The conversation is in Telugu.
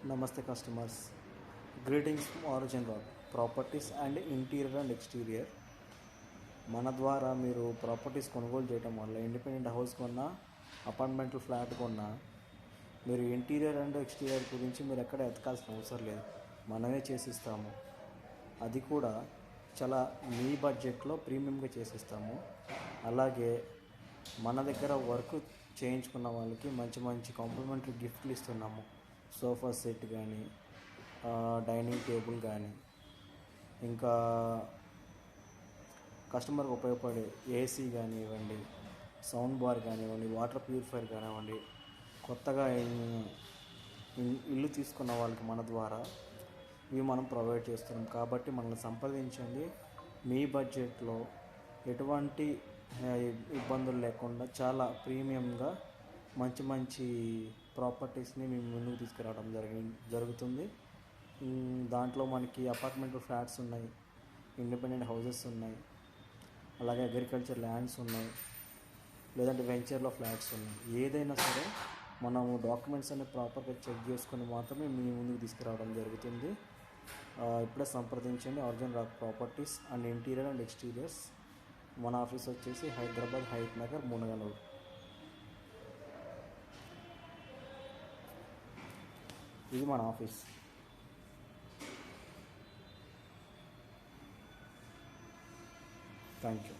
Namaste customers. Greetings from Origin Rock Properties and Interior and Exterior. మన ద్వారా మీరు ప్రాపర్టీస్ కొనుగోలు చేయడం వల్ల ఇండిపెండెంట్ హౌస్ కొన్నా, అపార్ట్మెంట్ ఫ్లాట్ కొన్నా, మీరు ఇంటీరియర్ అండ్ ఎక్స్టీరియర్ గురించి మీరు ఎక్కడ ఎతకాల్సిన అవసరం లేదు, మనమే చేసిస్తాము. అది కూడా చాలా మీ బడ్జెట్లో ప్రీమియంగా చేసిస్తాము. అలాగే మన దగ్గర వర్క్ చేయించుకున్న వాళ్ళకి మంచి మంచి కాంప్లిమెంటరీ గిఫ్ట్లు ఇస్తున్నాము. సోఫా సెట్ కానీ, డైనింగ్ టేబుల్ కానీ, ఇంకా కస్టమర్కి ఉపయోగపడే ఏసీ కానివ్వండి, సౌండ్ బార్ కానివ్వండి, వాటర్ ప్యూరిఫైర్ కానివ్వండి, కొత్తగా ఇల్లు తీసుకున్న వాళ్ళకి మన ద్వారా ఇవి మనం ప్రొవైడ్ చేస్తున్నాం. కాబట్టి మనల్ని సంప్రదించండి. మీ బడ్జెట్లో ఎటువంటి ఇబ్బందులు లేకుండా చాలా ప్రీమియంగా మంచి మంచి ప్రాపర్టీస్ని మేము ముందుకు తీసుకురావడం జరుగుతుంది. దాంట్లో మనకి అపార్ట్మెంట్ ఫ్లాట్స్ ఉన్నాయి, ఇండిపెండెంట్ హౌసెస్ ఉన్నాయి, అలాగే అగ్రికల్చర్ ల్యాండ్స్ ఉన్నాయి, లేదంటే వెంచర్లో ఫ్లాట్స్ ఉన్నాయి. ఏదైనా సరే మనము డాక్యుమెంట్స్ అన్ని ప్రాపర్గా చెక్ చేసుకుని మాత్రమే మీ ముందుకు తీసుకురావడం జరుగుతుంది. ఇప్పుడే సంప్రదించండి. Origin rock properties and interior and exteriors. మన ఆఫీస్ వచ్చేసి హైదరాబాద్ హైత్ నగర్, మునగనూరు. ఇది మన ఆఫీస్. Thank you.